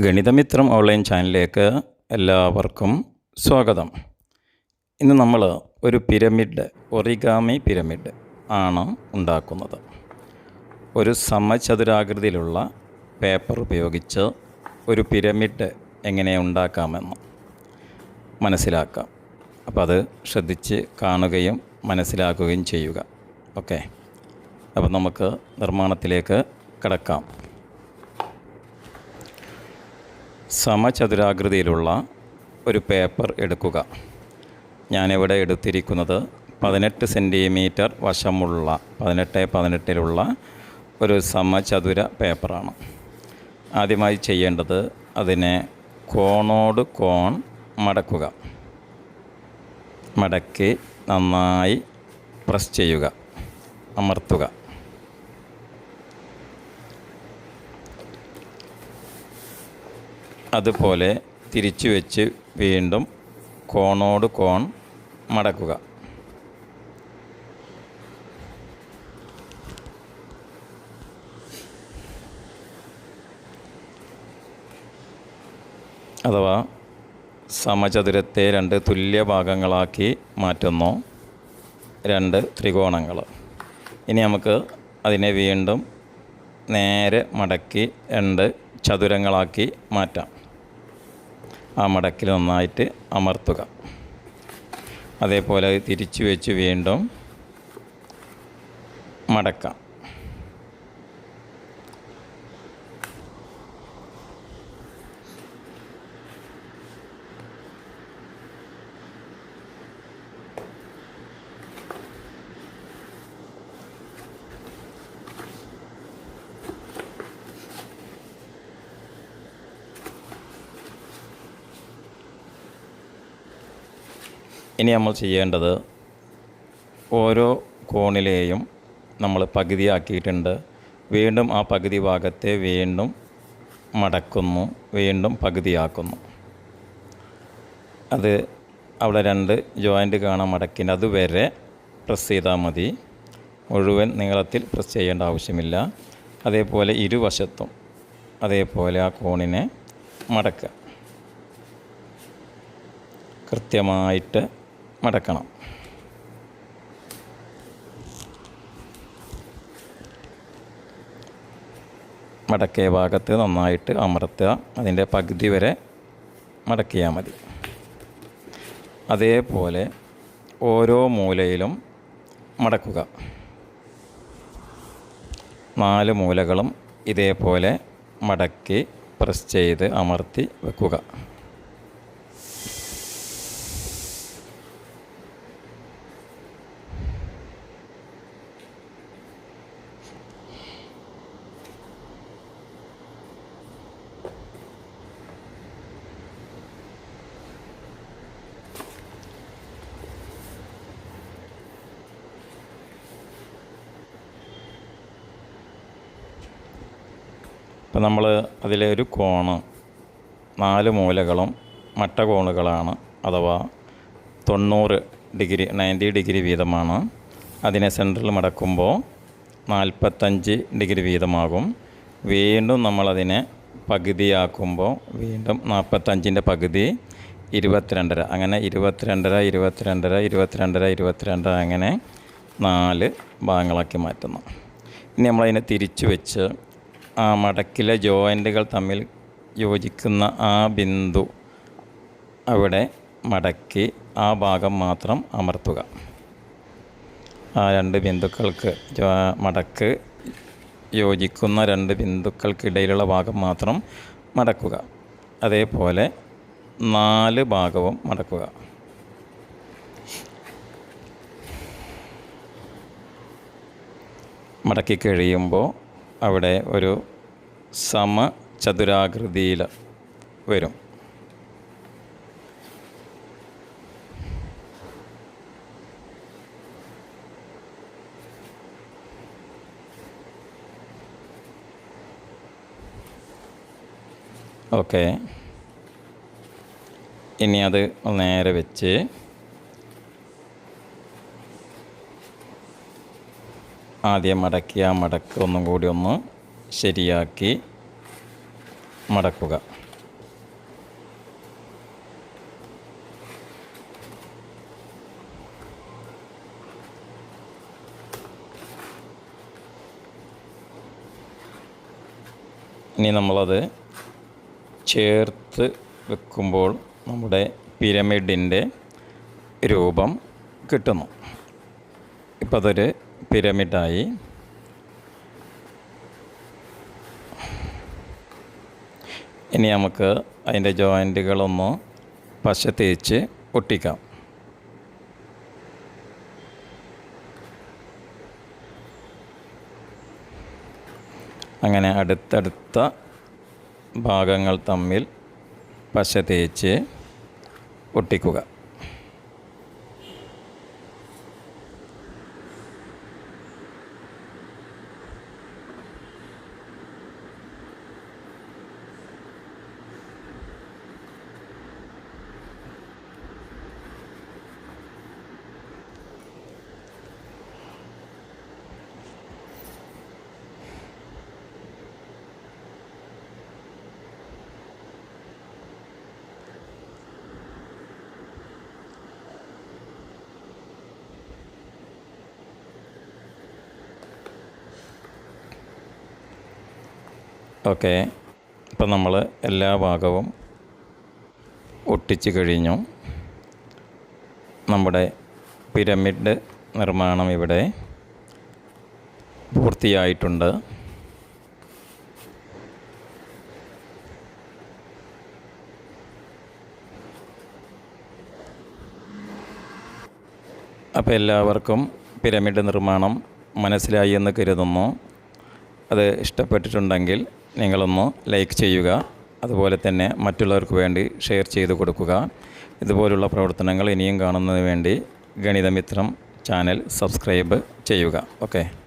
ഗണിതമിത്രം online ചാനലിലേക്ക് എല്ലാവർക്കും സ്വാഗതം. ഇന്ന് നമ്മൾ ഒരു പിരമിഡ്, ഒറിഗാമി പിരമിഡ് ആണ് ഉണ്ടാക്കുന്നത്. ഒരു സമചതുരാകൃതിയിലുള്ള പേപ്പർ ഉപയോഗിച്ച് ഒരു പിരമിഡ് എങ്ങനെ ഉണ്ടാക്കാമെന്ന് മനസ്സിലാക്കാം. അപ്പോൾ അത് ശ്രദ്ധിച്ച് കാണുകയും മനസ്സിലാക്കുകയും ചെയ്യുക. ഓക്കെ, അപ്പോൾ നമുക്ക് നിർമ്മാണത്തിലേക്ക് കടക്കാം. സമചതുരാകൃതിയിലുള്ള ഒരു പേപ്പർ എടുക്കുക. ഞാനിവിടെ എടുത്തിരിക്കുന്നത് 18 സെൻറ്റിമീറ്റർ വശമുള്ള 18x18 ഒരു സമചതുര പേപ്പറാണ്. ആദ്യമായി ചെയ്യേണ്ടത് അതിനെ കോണോട് കോൺ മടക്കുക. മടക്കി നന്നായി പ്രസ് ചെയ്യുക, അമർത്തുക. അതുപോലെ തിരിച്ചു വെച്ച് വീണ്ടും കോണോട് കോൺ മടക്കുക. അഥവാ സമചതുരത്തെ 2 തുല്യ ഭാഗങ്ങളാക്കി മാറ്റുന്നു, 2 ത്രികോണങ്ങൾ. ഇനി നമുക്ക് അതിനെ വീണ്ടും നേരെ മടക്കി 2 ചതുരങ്ങളാക്കി മാറ്റാം. ആ മടക്കിൽ നന്നായിട്ട് അമർത്തുക. അതേപോലെ തിരിച്ചു വെച്ച് വീണ്ടും മടക്കാം. ഇനി നമ്മൾ ചെയ്യേണ്ടത് ഓരോ കോണിലെയും നമ്മൾ പകുതിയാക്കിയിട്ടുണ്ട്. വീണ്ടും ആ പകുതി ഭാഗത്തെ വീണ്ടും മടക്കുന്നു, വീണ്ടും പകുതിയാക്കുന്നു. അത് അവിടെ 2 ജോയിൻ്റ് കാണാൻ മടക്കിൻ്റെ അതുവരെ പ്രസ് ചെയ്താൽ മതി. മുഴുവൻ നീളത്തിൽ പ്രസ് ചെയ്യേണ്ട ആവശ്യമില്ല. അതേപോലെ ഇരുവശത്തും അതേപോലെ ആ കോണിനെ മടക്കുക. കൃത്യമായിട്ട് മടക്കണം. മടക്കിയ ഭാഗത്ത് നന്നായിട്ട് അമർത്തുക. അതിൻ്റെ പകുതി വരെ മടക്കിയാൽ മതി. അതേപോലെ ഓരോ മൂലയിലും മടക്കുക. 4 മൂലകളും ഇതേപോലെ മടക്കി പ്രസ് ചെയ്ത് അമർത്തി വെക്കുക. അപ്പോൾ നമ്മൾ അതിലെ ഒരു കോണ് 4 മൂലകളും മട്ടകോണുകളാണ്, അഥവാ 90 ഡിഗ്രി വീതമാണ്. അതിനെ സെൻറ്ററിൽ മടക്കുമ്പോൾ 45 ഡിഗ്രി വീതമാകും. വീണ്ടും നമ്മളതിനെ പകുതിയാക്കുമ്പോൾ വീണ്ടും 45ൻ്റെ പകുതി 22.5, അങ്ങനെ 22 അങ്ങനെ 4 ഭാഗങ്ങളാക്കി മാറ്റുന്നു. ഇനി നമ്മളതിനെ തിരിച്ചു വെച്ച് ആ മടക്കിലെ ജോയിൻ്റുകൾ തമ്മിൽ യോജിക്കുന്ന ആ ബിന്ദു അവിടെ മടക്കി ആ ഭാഗം മാത്രം അമർത്തുക. ആ 2 ബിന്ദുക്കൾക്ക് മടക്ക് യോജിക്കുന്ന 2 ബിന്ദുക്കൾക്കിടയിലുള്ള ഭാഗം മാത്രം മടക്കുക. അതേപോലെ 4 ഭാഗവും മടക്കുക. മടക്കി കഴിയുമ്പോൾ അവിടെ ഒരു സമചതുരാകൃതിയിൽ വരും. ഓക്കെ, ഇനി അത് നേരെ വെച്ച് ആദ്യം മടക്കിയ മടക്ക് ഒന്നും കൂടി ഒന്ന് ശരിയാക്കി മടക്കുക. ഇനി നമ്മളത് ചേർത്ത് വെക്കുമ്പോൾ നമ്മുടെ പിരമിഡിൻ്റെ രൂപം കിട്ടുന്നു. ഇപ്പോൾ അതൊരു പിരമിഡായി. ഇനി നമുക്ക് അതിൻ്റെ ജോയിൻറ്റുകളൊന്ന് പശ തേച്ച് ഒട്ടിക്കാം. അങ്ങനെ അടുത്തടുത്ത ഭാഗങ്ങൾ തമ്മിൽ പശ തേച്ച് ഒട്ടിക്കുക. ഓക്കെ, ഇപ്പം നമ്മൾ എല്ലാ ഭാഗവും ഒട്ടിച്ച് കഴിഞ്ഞു. നമ്മുടെ പിരമിഡ് നിർമ്മാണം ഇവിടെ പൂർത്തിയായിട്ടുണ്ട്. അപ്പോൾ എല്ലാവർക്കും പിരമിഡ് നിർമ്മാണം മനസ്സിലായി എന്ന് കരുതുന്നു. അത് ഇഷ്ടപ്പെട്ടിട്ടുണ്ടെങ്കിൽ നിങ്ങളൊന്ന് ലൈക്ക് ചെയ്യുക. അതുപോലെ തന്നെ മറ്റുള്ളവർക്ക് വേണ്ടി ഷെയർ ചെയ്ത് കൊടുക്കുക. ഇതുപോലുള്ള പ്രവർത്തനങ്ങൾ ഇനിയും കാണുന്നതിന് വേണ്ടി ഗണിതമിത്രം ചാനൽ സബ്സ്ക്രൈബ് ചെയ്യുക. ഓക്കെ.